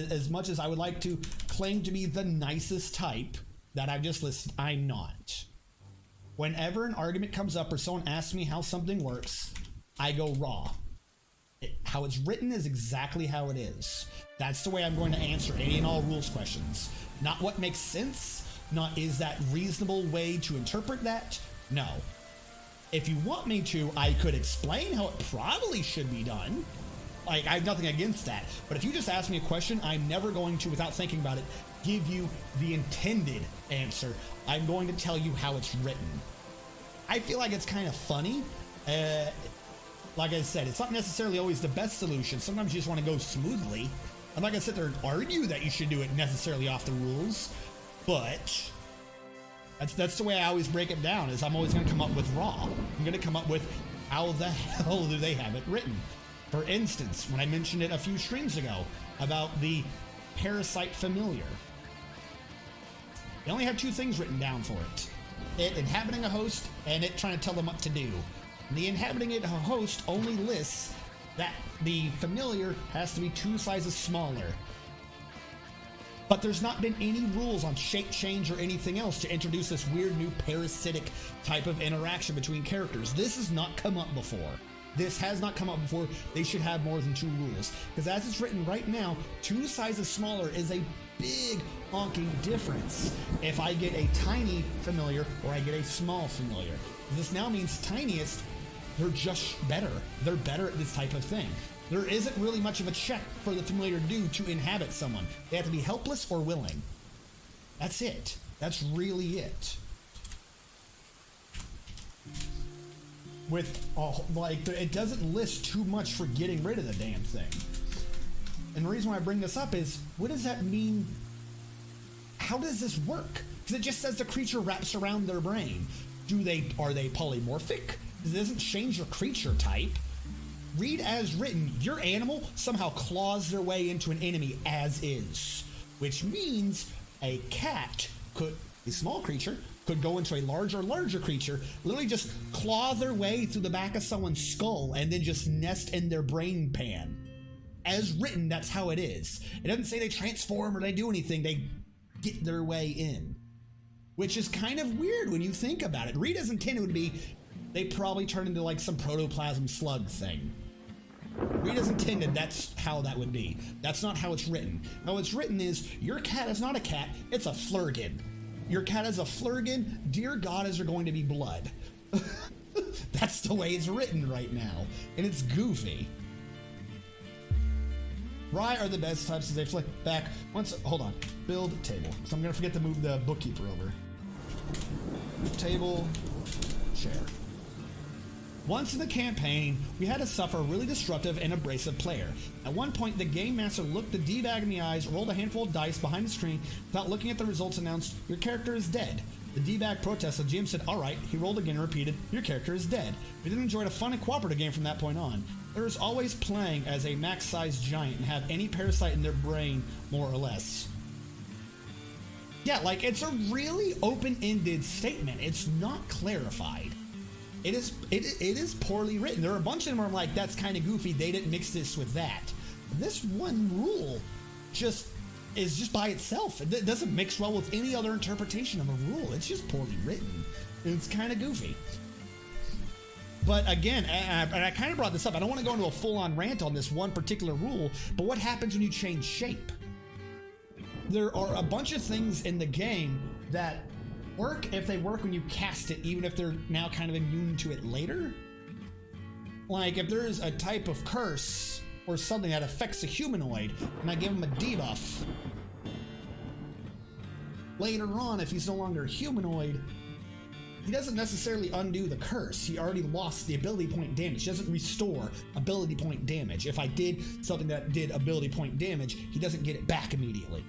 as I would like to claim to be the nicest type that I've just listed, I'm not. Whenever an argument comes up or someone asks me how something works, I go raw. How it's written is exactly how it is. That's the way I'm going to answer any and all rules questions. Not what makes sense, not is that reasonable way to interpret that? No. If you want me to, I could explain how it probably should be done. Like, I have nothing against that. But if you just ask me a question, I'm never going to, without thinking about it, give you the intended answer. I'm going to tell you how it's written. I feel like it's kind of funny. Like I said, it's not necessarily always the best solution. Sometimes you just want to go smoothly. I'm not going to sit there and argue that you should do it necessarily off the rules. But that's the way I always break it down, is I'm always going to come up with raw. I'm going to come up with how the hell do they have it written. For instance, when I mentioned it a few streams ago about the parasite familiar, they only have 2 things written down for it. It inhabiting a host and it trying to tell them what to do. And the inhabiting a host only lists that the familiar has to be 2 sizes smaller. But there's not been any rules on shape change or anything else to introduce this weird new parasitic type of interaction between characters. This has not come up before. This has not come up before. They should have more than 2 rules. Because as it's written right now, 2 sizes smaller is a big honking difference if I get a tiny familiar or I get a small familiar. This now means tiniest, they're just better. They're better at this type of thing. There isn't really much of a check for the familiar to do to inhabit someone. They have to be helpless or willing. That's it. That's really it. With, like, it doesn't list too much for getting rid of the damn thing. And the reason why I bring this up is, what does that mean? How does this work? Because it just says the creature wraps around their brain. Are they polymorphic? It doesn't change your creature type. Read as written, your animal somehow claws their way into an enemy as is, which means a cat could, a small creature, could go into a larger creature, literally just claw their way through the back of someone's skull and then just nest in their brain pan. As written, that's how it is. It doesn't say they transform or they do anything, they get their way in. Which is kind of weird when you think about it. Read as intended would be, they probably turn into like some protoplasm slug thing. Read as intended, that's how that would be. That's not how it's written. How it's written is, your cat is not a cat, it's a flurgan. Your cat is a flurgan, dear God, is there going to be blood? That's the way it's written right now. And it's goofy. Rye are the best types as they flick back. Hold on. Build table. So I'm going to forget to move the bookkeeper over. Table, chair. Once in the campaign, we had to suffer a really disruptive and abrasive player. At one point, the game master looked the D-bag in the eyes, rolled a handful of dice behind the screen, without looking at the results, announced, "Your character is dead." The D-bag protested. The GM said, "Alright." He rolled again and repeated, "Your character is dead." We then enjoyed a fun and cooperative game from that point on. There is always playing as a max-sized giant and have any parasite in their brain, more or less. Yeah, like, it's a really open-ended statement. It's not clarified. It is poorly written. There are a bunch of them where I'm like, that's kind of goofy. They didn't mix this with that. This one rule is just by itself. It doesn't mix well with any other interpretation of a rule. It's just poorly written. It's kind of goofy. But again, and I kind of brought this up, I don't want to go into a full-on rant on this one particular rule, but what happens when you change shape? There are a bunch of things in the game that work if they work when you cast it, even if they're now kind of immune to it later. Like, if there's a type of curse or something that affects a humanoid, and I give him a debuff, later on, if he's no longer humanoid, he doesn't necessarily undo the curse. He already lost the ability point damage. He doesn't restore ability point damage. If I did something that did ability point damage, he doesn't get it back immediately.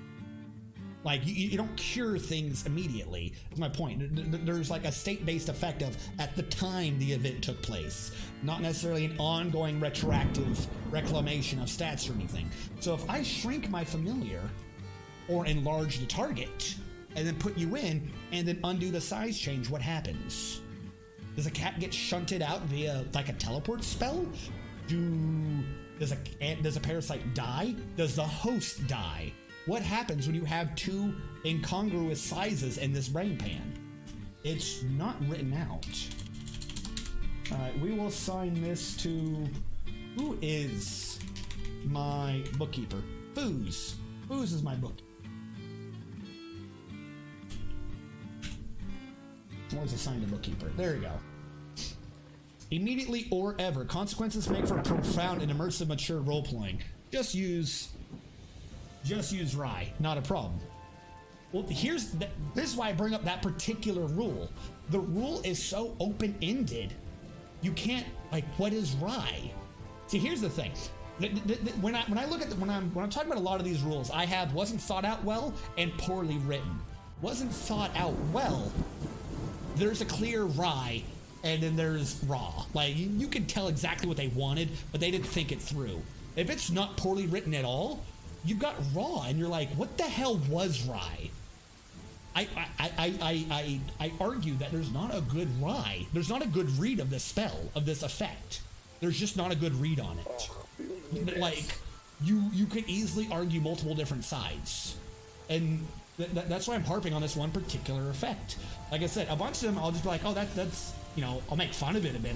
Like, you don't cure things immediately, is my point. There's like a state-based effect of at the time the event took place, not necessarily an ongoing retroactive reclamation of stats or anything. So if I shrink my familiar or enlarge the target and then put you in and then undo the size change, what happens? Does a cat get shunted out via like a teleport spell? Does a parasite die? Does the host die? What happens when you have 2 incongruous sizes in this brain pan? It's not written out. Alright, we will assign this to... Who is my bookkeeper? Foos. Foos is my book. Always assigned a bookkeeper. There we go. Immediately or ever. Consequences make for profound and immersive mature role-playing. Just use Rye, not a problem. Well, this is why I bring up that particular rule. The rule is so open-ended, you can't, like, what is Rye? See, here's the thing. When I'm talking about a lot of these rules, I have wasn't thought out well and poorly written. Wasn't thought out well. There's a clear Rye, and then there's Raw. Like, you can tell exactly what they wanted, but they didn't think it through. If it's not poorly written at all, you've got Raw, and you're like, what the hell was Rye? I argue that there's not a good Rye. There's not a good read of this spell, of this effect. There's just not a good read on it. Like, you could easily argue multiple different sides. And that's why I'm harping on this one particular effect. Like I said, a bunch of them I'll just be like, oh, that's you know, I'll make fun of it a bit,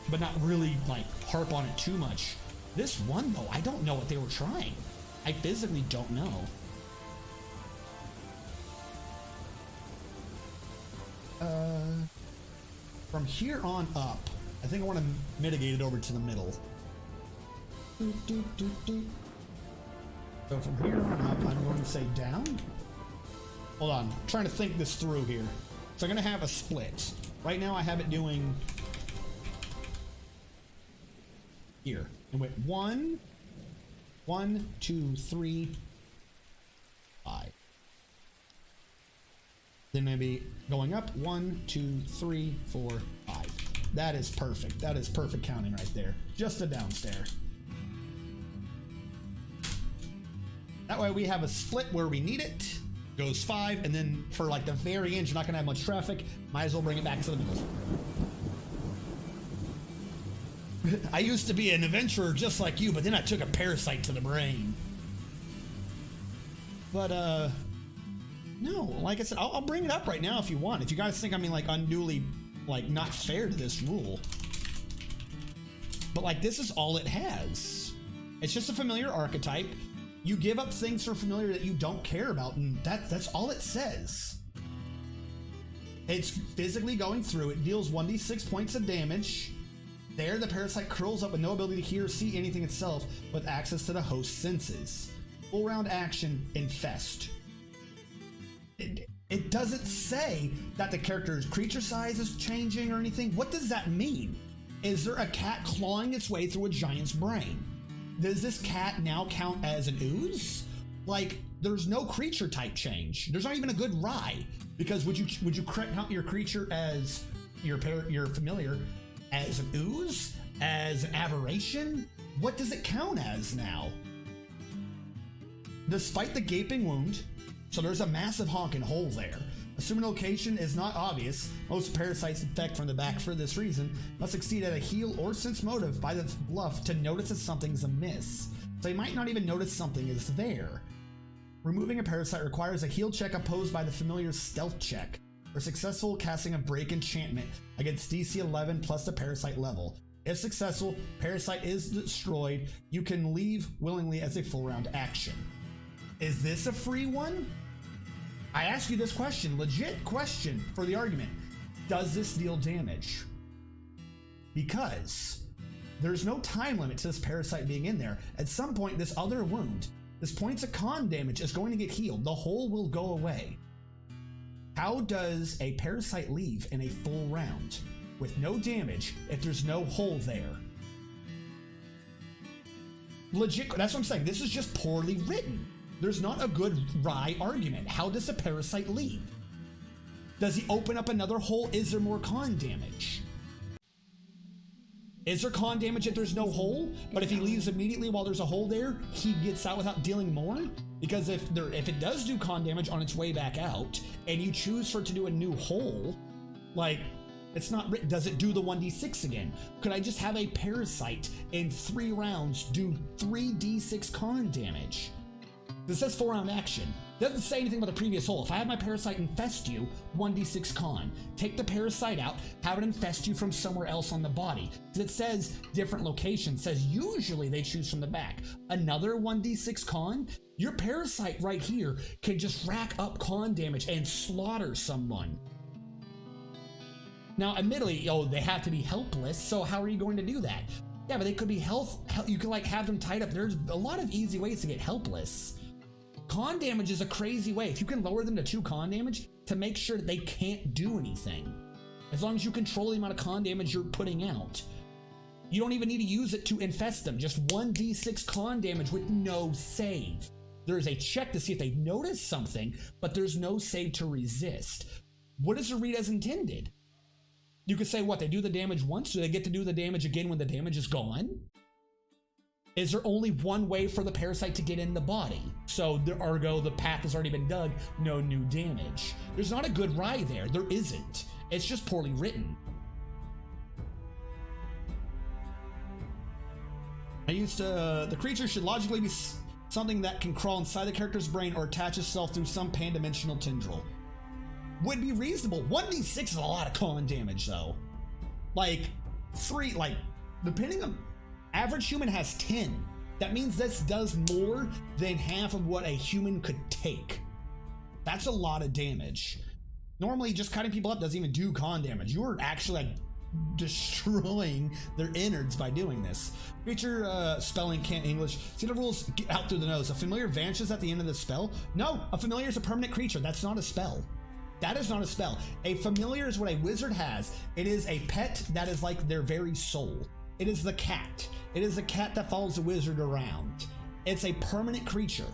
but not really like harp on it too much. This one though, I don't know what they were trying. I physically don't know. From here on up, I think I want to mitigate it over to the middle. So from here on up, I'm going to say down. Hold on, I'm trying to think this through here. So I'm going to have a split. Right now I have it doing here. And wait, 1, 2, 3, 5. Then maybe going up 1, 2, 3, 4, 5. That is perfect. That is perfect counting right there. Just a downstair. That way we have a split where we need it. Goes 5, and then for like the very end, you're not gonna have much traffic. Might as well bring it back to the middle. I used to be an adventurer just like you, but then I took a parasite to the brain. But no, like I said, I'll bring it up right now if you want. If you guys think I'm like unduly like not fair to this rule. But like this is all it has. It's just a familiar archetype. You give up things for familiar that you don't care about, and that's all it says. It's physically going through. It deals 1d6 points of damage. There, the parasite curls up with no ability to hear or see anything itself, with access to the host's senses. Full round action, infest. It doesn't say that the character's creature size is changing or anything. What does that mean? Is there a cat clawing its way through a giant's brain? Does this cat now count as an ooze? Like, there's no creature type change. There's not even a good rye, because would you count your creature as your familiar as an ooze, as an aberration? What does it count as now? Despite the gaping wound, so there's a massive honking hole there. Assuming location is not obvious, most parasites infect from the back for this reason, must succeed at a heal or sense motive by the bluff to notice that something's amiss. So they might not even notice something is there. Removing a parasite requires a heal check opposed by the familiar's stealth check, or successful casting a break enchantment against DC 11 plus the parasite level. If successful, parasite is destroyed. You can leave willingly as a full round action. Is this a free one? I ask you this question, legit question for the argument. Does this deal damage? Because there's no time limit to this parasite being in there. At some point, this other wound, this points of con damage is going to get healed. The hole will go away. How does a parasite leave in a full round with no damage if there's no hole there? Legit, that's what I'm saying. This is just poorly written. There's not a good wry argument. How does a parasite leave? Does he open up another hole? Is there more con damage? Is there con damage if there's no hole? But if he leaves immediately while there's a hole there, he gets out without dealing more? Because if it does do con damage on its way back out, and you choose for it to do a new hole, like, it's not written. Does it do the 1d6 again? Could I just have a parasite in 3 rounds do 3d6 con damage? This says 4 round action. Doesn't say anything about the previous hole. If I have my parasite infest you, 1d6 con. Take the parasite out, have it infest you from somewhere else on the body. It says different locations. It says usually they choose from the back. Another 1d6 con? Your parasite right here can just rack up con damage and slaughter someone. Now, admittedly, they have to be helpless, so how are you going to do that? Yeah, but they could be you could like have them tied up. There's a lot of easy ways to get helpless. Con damage is a crazy way. If you can lower them to 2 con damage to make sure that they can't do anything. As long as you control the amount of con damage you're putting out. You don't even need to use it to infest them. Just 1d6 con damage with no save. There is a check to see if they notice something, but there's no save to resist. What does it read as intended? You could say, what, they do the damage once? Do they get to do the damage again when the damage is gone? Is there only one way for the parasite to get in the body? So, ergo, the path has already been dug, no new damage. There's not a good rye there. There isn't. It's just poorly written. the creature should logically be Something that can crawl inside the character's brain or attach itself through some pan-dimensional tendril. Would be reasonable. 1d6 is a lot of con damage, though. Like, depending on... Average human has 10. That means this does more than half of what a human could take. That's a lot of damage. Normally, just cutting people up doesn't even do con damage. You're actually, like, destroying their innards by doing this. Creature spelling can't English. See the rules get out through the nose. A familiar vanishes at the end of the spell. No, a familiar is a permanent creature. That's not a spell. That is not a spell. A familiar is what a wizard has. It is a pet that is like their very soul. It is the cat. It is the cat that follows the wizard around. It's a permanent creature.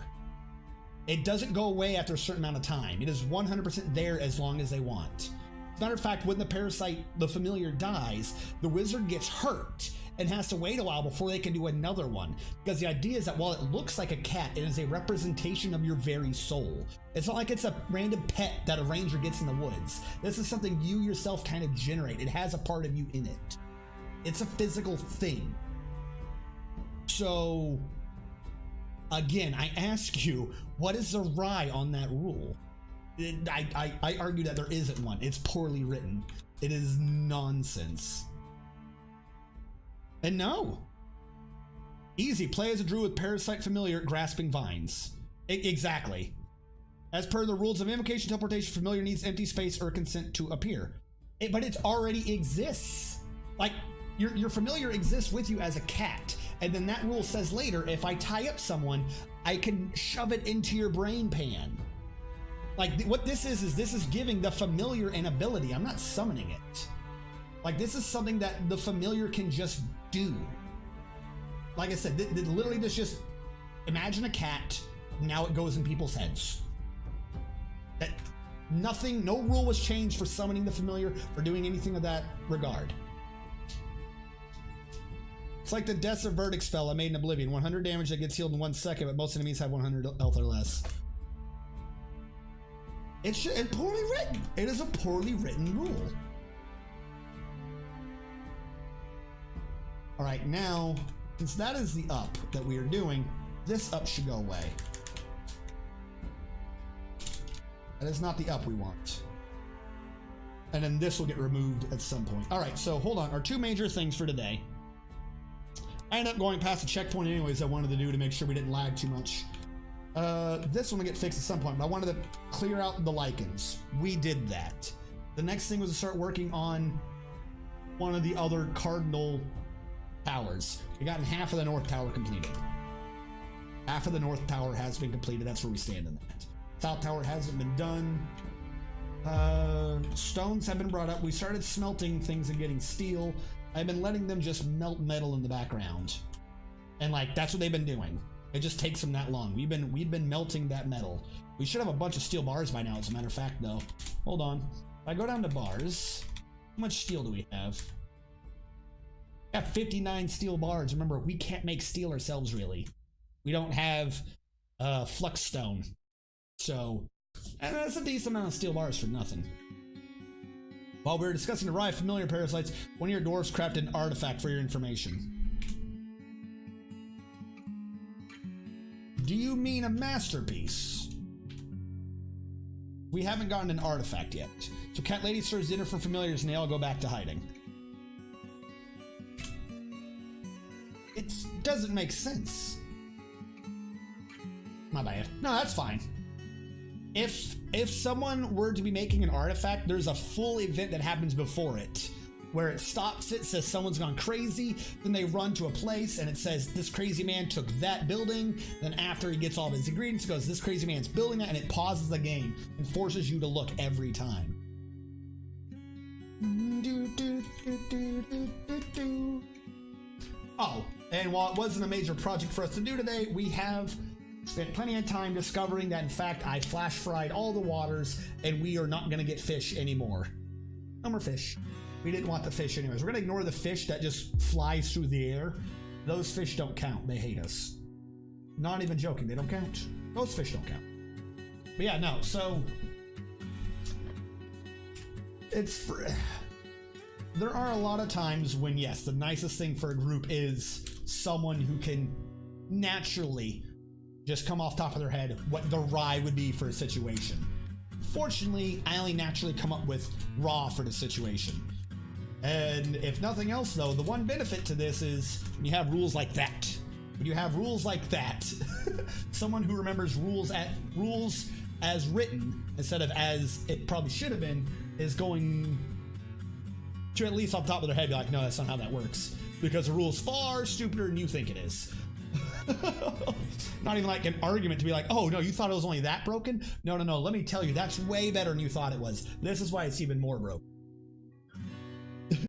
It doesn't go away after a certain amount of time. It is 100% there as long as they want. As a matter of fact, when the parasite, the familiar, dies, the wizard gets hurt and has to wait a while before they can do another one. Because the idea is that while it looks like a cat, it is a representation of your very soul. It's not like it's a random pet that a ranger gets in the woods. This is something you yourself kind of generate. It has a part of you in it. It's a physical thing. So, again, I ask you, what is the rye on that rule? I argue that there isn't one. It's poorly written. It is nonsense. And no. Easy. Play as a druid with parasite familiar grasping vines. Exactly. As per the rules of invocation teleportation, familiar needs empty space or consent to appear. But it already exists. Like, your familiar exists with you as a cat. And then that rule says later, if I tie up someone, I can shove it into your brain pan. Like, what this is this is giving the familiar an ability. I'm not summoning it. Like, this is something that the familiar can just do. Like I said, literally this just... Imagine a cat, now it goes in people's heads. That nothing, no rule was changed for summoning the familiar, for doing anything of that regard. It's like the Death's a Verdict spell I made in Oblivion. 100 damage that gets healed in 1 second, but most enemies have 100 health or less. It's poorly written. It is a poorly written rule. All right, now, since that is the up that we are doing, this up should go away. That is not the up we want. And then this will get removed at some point. All right, so hold on. Our two major things for today. I ended up going past the checkpoint anyways I wanted to do to make sure we didn't lag too much. This one will get fixed at some point, but I wanted to clear out the lichens. We did that. The next thing was to start working on one of the other cardinal towers. We gotten half of the north tower completed. Half of the north tower has been completed. That's where we stand in that. South tower hasn't been done. Stones have been brought up. We started smelting things and getting steel. I've been letting them just melt metal in the background. And like, that's what they've been doing. It just takes them that long. We've been melting that metal. We should have a bunch of steel bars by now, as a matter of fact, though. Hold on. If I go down to bars, how much steel do we have? We got 59 steel bars. Remember, we can't make steel ourselves, really. We don't have flux stone. So, and that's a decent amount of steel bars for nothing. While we were discussing the Rye familiar parasites, one of your dwarves crafted an artifact for your information. Do you mean a masterpiece? We haven't gotten an artifact yet. So Cat Lady serves dinner for familiars and they all go back to hiding. It doesn't make sense. My bad. No, that's fine. If someone were to be making an artifact, there's a full event that happens before it, where it stops it, says someone's gone crazy, then they run to a place and it says this crazy man took that building, then after he gets all of his ingredients, it goes this crazy man's building that, and it pauses the game and forces you to look every time. Oh, and while it wasn't a major project for us to do today, we have spent plenty of time discovering that in fact I flash fried all the waters and we are not going to get fish anymore. No more fish. We didn't want the fish anyways. We're going to ignore the fish that just flies through the air. Those fish don't count. They hate us. Not even joking. They don't count. Those fish don't count. But yeah, no. So there are a lot of times when, yes, the nicest thing for a group is someone who can naturally just come off top of their head what the rye would be for a situation. Fortunately, I only naturally come up with raw for the situation. And if nothing else, though, the one benefit to this is when you have rules like that. When you have rules like that, someone who remembers rules as written instead of as it probably should have been is going to at least off the top of their head be like, no, that's not how that works. Because the rule's far stupider than you think it is. Not even like an argument to be like, oh no, you thought it was only that broken? No, let me tell you, that's way better than you thought it was. This is why it's even more broken.